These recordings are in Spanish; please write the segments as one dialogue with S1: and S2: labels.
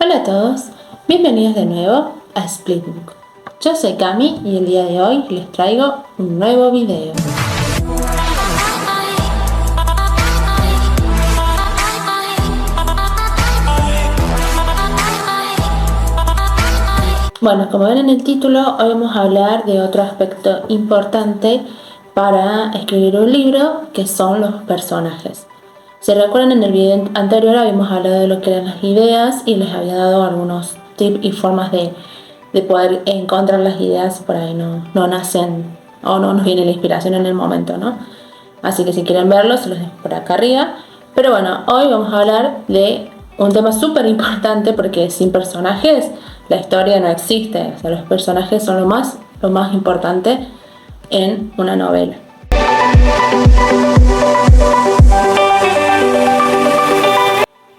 S1: Hola a todos, bienvenidos de nuevo a Splitbook. Yo soy Cami y el día de hoy les traigo un nuevo video. Bueno, como ven en el título, hoy vamos a hablar de otro aspecto importante para escribir un libro, que son los personajes. Si recuerdan, en el video anterior habíamos hablado de lo que eran las ideas y les había dado algunos tips y formas de poder encontrar las ideas. Por ahí no nacen o no nos viene la inspiración en el momento, ¿no? Así que si quieren verlos, se los dejo por acá arriba. Pero bueno, hoy vamos a hablar de un tema súper importante, porque sin personajes la historia no existe. O sea, los personajes son lo más importante en una novela.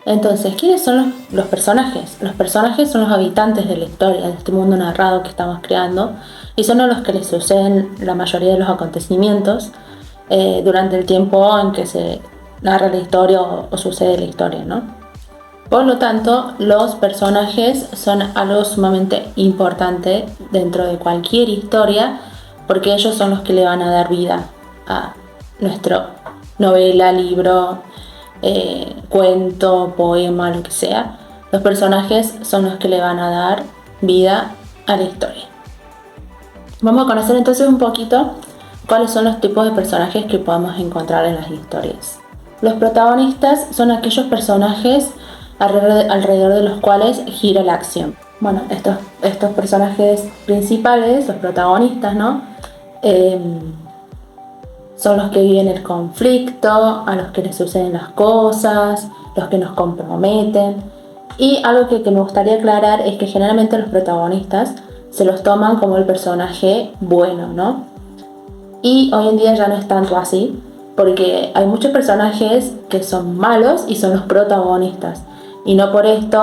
S1: Entonces, ¿quiénes son los personajes? Los personajes son los habitantes de la historia, de este mundo narrado que estamos creando, y son a los que les suceden la mayoría de los acontecimientos durante el tiempo en que se narra la historia o sucede la historia, ¿no? Por lo tanto, los personajes son algo sumamente importante dentro de cualquier historia, porque ellos son los que le van a dar vida a nuestra novela, libro, cuento, poema, lo que sea. Los personajes son los que le van a dar vida a la historia. Vamos a conocer entonces un poquito cuáles son los tipos de personajes que podemos encontrar en las historias. Los protagonistas son aquellos personajes alrededor de los cuales gira la acción. Bueno, estos personajes principales, los protagonistas, ¿no? Son los que viven el conflicto, a los que les suceden las cosas, los que nos comprometen. Y algo que me gustaría aclarar es que generalmente los protagonistas se los toman como el personaje bueno, ¿no? Y hoy en día ya no es tanto así, porque hay muchos personajes que son malos y son los protagonistas. Y no por esto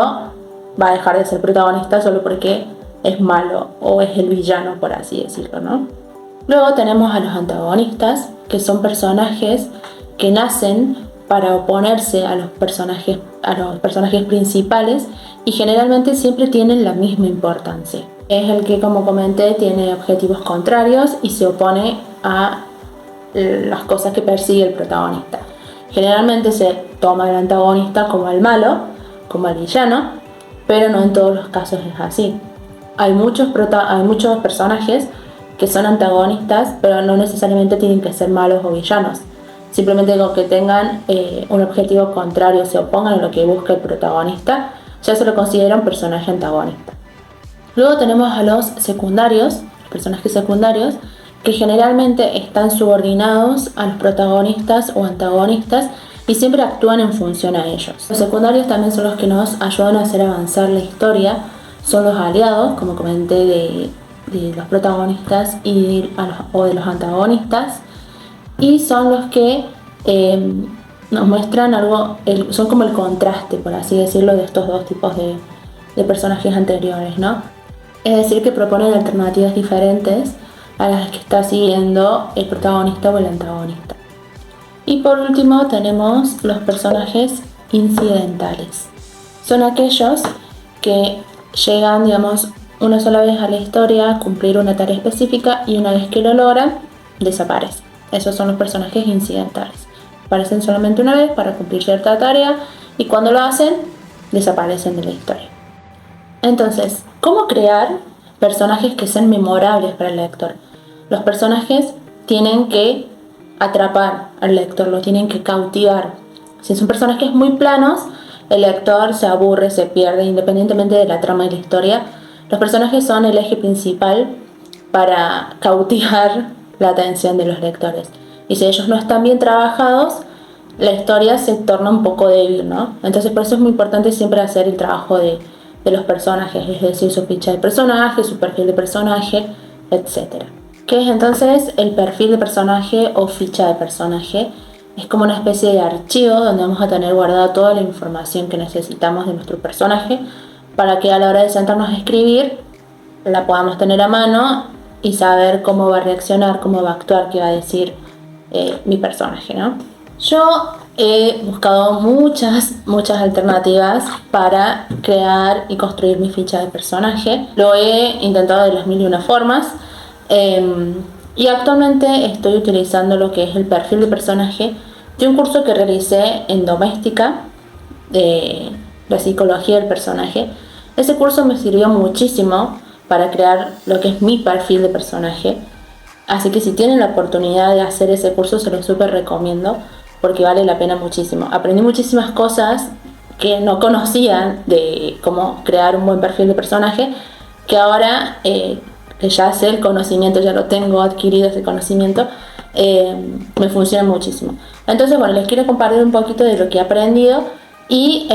S1: va a dejar de ser protagonista solo porque es malo o es el villano, por así decirlo, ¿no? Luego tenemos a los antagonistas, que son personajes que nacen para oponerse a los personajes principales, y generalmente siempre tienen la misma importancia. Es el que, como comenté, tiene objetivos contrarios y se opone a las cosas que persigue el protagonista. Generalmente se toma al antagonista como al malo, como al villano, pero no en todos los casos es así. Hay muchos personajes que son antagonistas, pero no necesariamente tienen que ser malos o villanos. Simplemente con que tengan un objetivo contrario, se opongan a lo que busca el protagonista, ya se lo considera un personaje antagonista. Luego tenemos a los secundarios, los personajes secundarios, que generalmente están subordinados a los protagonistas o antagonistas y siempre actúan en función a ellos. Los secundarios también son los que nos ayudan a hacer avanzar la historia, son los aliados, como comenté, de los protagonistas o de los antagonistas, y son los que nos muestran algo, son como el contraste, por así decirlo, de estos dos tipos de personajes anteriores, ¿no? Es decir, que proponen alternativas diferentes a las que está siguiendo el protagonista o el antagonista. Y por último tenemos los personajes incidentales. Son aquellos que llegan, digamos, una sola vez a la historia a cumplir una tarea específica, y una vez que lo logran, desaparecen. Esos son los personajes incidentales. Aparecen solamente una vez para cumplir cierta tarea, y cuando lo hacen, desaparecen de la historia. Entonces, ¿cómo crear personajes que sean memorables para el lector? Los personajes tienen que atrapar al lector, lo tienen que cautivar. Si son personajes muy planos, el lector se aburre, se pierde, independientemente de la trama y la historia. Los personajes son el eje principal para cautivar la atención de los lectores. Y si ellos no están bien trabajados, la historia se torna un poco débil, ¿no? Entonces, por eso es muy importante siempre hacer el trabajo de los personajes, es decir, su ficha de personaje, su perfil de personaje, etc. ¿Qué es entonces el perfil de personaje o ficha de personaje? Es como una especie de archivo donde vamos a tener guardada toda la información que necesitamos de nuestro personaje, para que a la hora de sentarnos a escribir la podamos tener a mano y saber cómo va a reaccionar, cómo va a actuar, qué va a decir mi personaje, ¿no? Yo he buscado muchas alternativas para crear y construir mi ficha de personaje. Lo he intentado de las mil y una formas. Y actualmente estoy utilizando lo que es el perfil de personaje de un curso que realicé en Doméstica de la psicología del personaje. Ese curso me sirvió muchísimo para crear lo que es mi perfil de personaje. Así que si tienen la oportunidad de hacer ese curso, se lo súper recomiendo porque vale la pena muchísimo. Aprendí muchísimas cosas que no conocía de cómo crear un buen perfil de personaje, que ahora que ya sé el conocimiento, ya lo tengo adquirido ese conocimiento, me funciona muchísimo. Entonces, bueno, les quiero compartir un poquito de lo que he aprendido y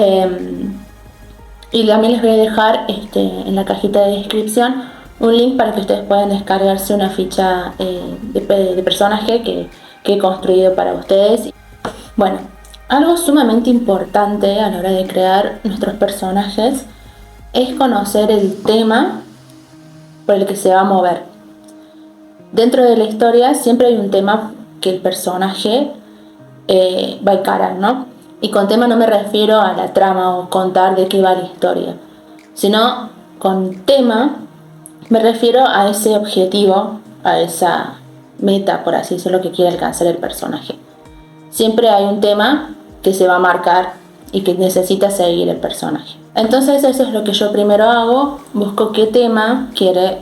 S1: también les voy a dejar en la cajita de descripción un link para que ustedes puedan descargarse una ficha de personaje que he construido para ustedes. Bueno, algo sumamente importante a la hora de crear nuestros personajes es conocer el tema por el que se va a mover. Dentro de la historia siempre hay un tema que el personaje va a encarar, ¿no? Y con tema no me refiero a la trama o contar de qué va la historia, sino con tema me refiero a ese objetivo, a esa meta, por así decirlo, que quiere alcanzar el personaje. Siempre hay un tema que se va a marcar y que necesita seguir el personaje. Entonces eso es lo que yo primero hago, busco qué tema quiere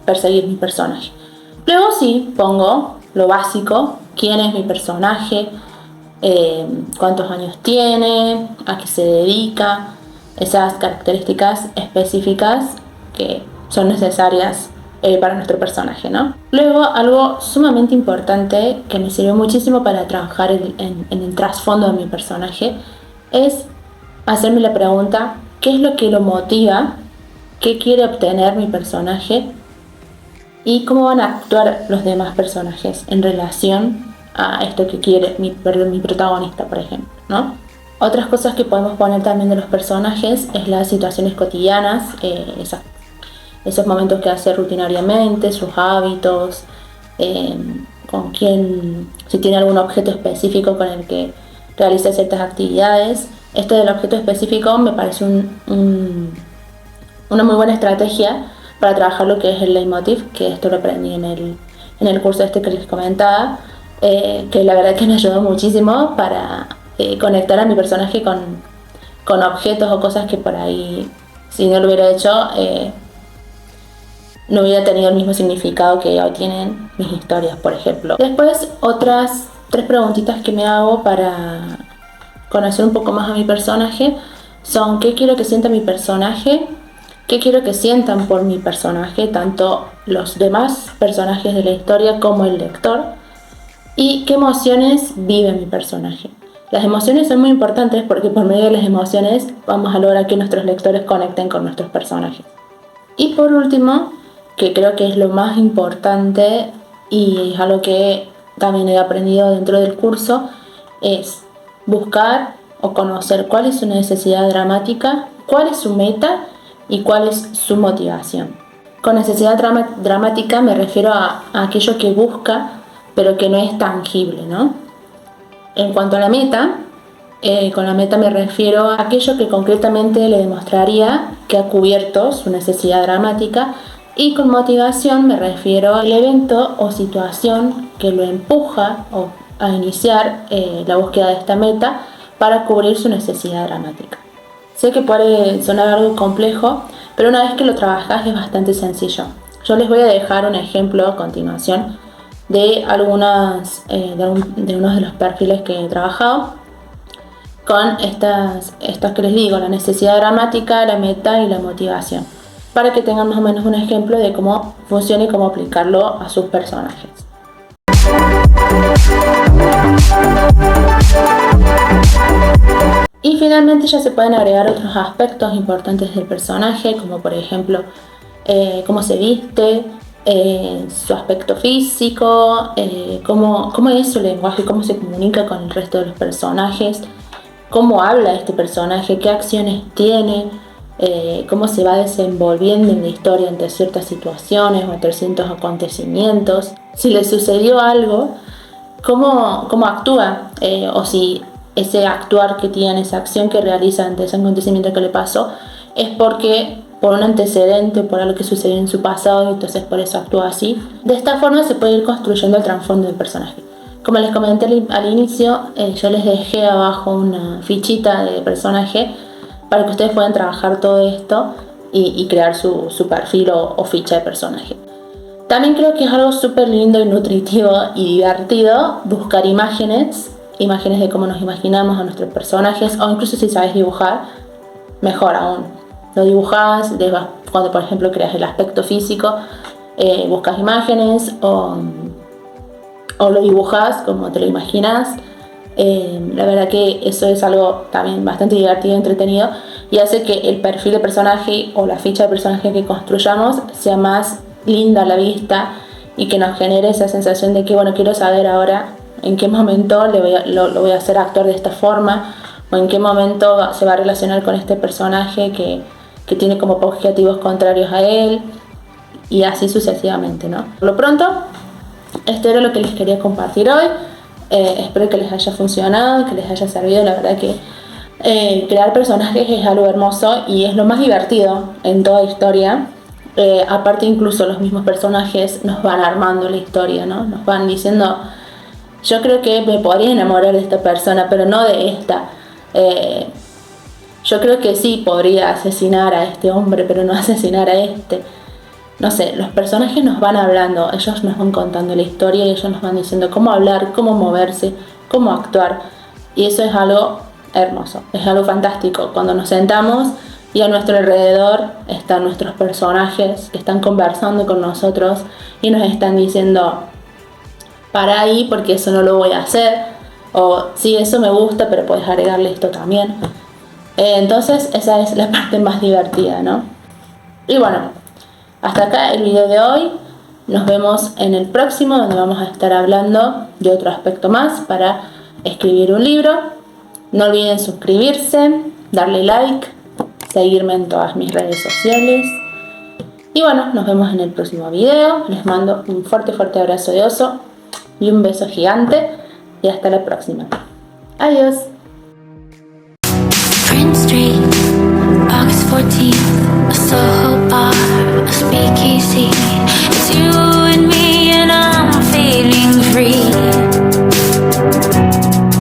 S1: perseguir mi personaje. Luego sí, pongo lo básico, quién es mi personaje, cuántos años tiene, a qué se dedica, esas características específicas que son necesarias para nuestro personaje, ¿no? Luego, algo sumamente importante que me sirvió muchísimo para trabajar en el trasfondo de mi personaje es hacerme la pregunta: ¿qué es lo que lo motiva? ¿Qué quiere obtener mi personaje? ¿Y cómo van a actuar los demás personajes en relación a esto que quiere mi protagonista, por ejemplo, ¿no? Otras cosas que podemos poner también de los personajes es las situaciones cotidianas, esos momentos que hace rutinariamente, sus hábitos, con quién, si tiene algún objeto específico con el que realiza ciertas actividades. Esto del objeto específico me parece una muy buena estrategia para trabajar lo que es el leitmotiv, que esto lo aprendí en el curso que les comentaba, que la verdad que me ayudó muchísimo para conectar a mi personaje con objetos o cosas que por ahí, si no lo hubiera hecho, no hubiera tenido el mismo significado que hoy tienen mis historias, por ejemplo. Después, otras 3 preguntitas que me hago para conocer un poco más a mi personaje son: ¿qué quiero que sienta mi personaje? ¿Qué quiero que sientan por mi personaje, tanto los demás personajes de la historia como el lector? ¿Y qué emociones vive mi personaje? Las emociones son muy importantes porque por medio de las emociones vamos a lograr que nuestros lectores conecten con nuestros personajes. Y por último, que creo que es lo más importante y es algo que también he aprendido dentro del curso, es buscar o conocer cuál es su necesidad dramática, cuál es su meta y cuál es su motivación. Con necesidad dramática me refiero a aquello que busca pero que no es tangible, ¿no? En cuanto a la meta, con la meta me refiero a aquello que concretamente le demostraría que ha cubierto su necesidad dramática, y con motivación me refiero al evento o situación que lo empuja a iniciar la búsqueda de esta meta para cubrir su necesidad dramática. Sé que puede sonar algo complejo, pero una vez que lo trabajas es bastante sencillo. Yo les voy a dejar un ejemplo a continuación de de unos de los perfiles que he trabajado con estas que les digo, la necesidad dramática, la meta y la motivación, para que tengan más o menos un ejemplo de cómo funciona y cómo aplicarlo a sus personajes. Y finalmente ya se pueden agregar otros aspectos importantes del personaje, como por ejemplo cómo se viste, su aspecto físico, cómo es su lenguaje, cómo se comunica con el resto de los personajes, cómo habla este personaje, qué acciones tiene, cómo se va desenvolviendo en la historia ante ciertas situaciones o ante ciertos acontecimientos, si le sucedió algo, cómo actúa, o si ese actuar que tiene, esa acción que realiza ante ese acontecimiento que le pasó, es porque por un antecedente o por algo que sucedió en su pasado y entonces por eso actúa así. De esta forma se puede ir construyendo el trasfondo del personaje. Como les comenté al inicio, yo les dejé abajo una fichita de personaje para que ustedes puedan trabajar todo esto y crear su perfil o ficha de personaje. También creo que es algo súper lindo y nutritivo y divertido buscar imágenes de cómo nos imaginamos a nuestros personajes, o incluso si sabes dibujar, mejor aún. Lo dibujás, cuando por ejemplo creas el aspecto físico, buscas imágenes o lo dibujas como te lo imaginas. La verdad que eso es algo también bastante divertido y entretenido, y hace que el perfil de personaje o la ficha de personaje que construyamos sea más linda a la vista y que nos genere esa sensación de que, bueno, quiero saber ahora en qué momento lo voy a hacer actuar de esta forma, o en qué momento se va a relacionar con este personaje que tiene como objetivos contrarios a él, y así sucesivamente, ¿no? Por lo pronto, esto era lo que les quería compartir hoy. Espero que les haya funcionado, que les haya servido. La verdad que crear personajes es algo hermoso y es lo más divertido en toda historia. Aparte, incluso los mismos personajes nos van armando la historia, ¿no? Nos van diciendo, yo creo que me podría enamorar de esta persona, pero no de esta. Yo creo que sí podría asesinar a este hombre, pero no asesinar a este. No sé, los personajes nos van hablando, ellos nos van contando la historia y ellos nos van diciendo cómo hablar, cómo moverse, cómo actuar. Y eso es algo hermoso, es algo fantástico. Cuando nos sentamos y a nuestro alrededor están nuestros personajes que están conversando con nosotros y nos están diciendo, para ahí porque eso no lo voy a hacer, o sí, eso me gusta, pero puedes agregarle esto también. Entonces esa es la parte más divertida, ¿no? Y bueno, hasta acá el video de hoy. Nos vemos en el próximo, donde vamos a estar hablando de otro aspecto más para escribir un libro. No olviden suscribirse, darle like, seguirme en todas mis redes sociales. Y bueno, nos vemos en el próximo video. Les mando un fuerte abrazo de oso y un beso gigante. Y hasta la próxima. Adiós.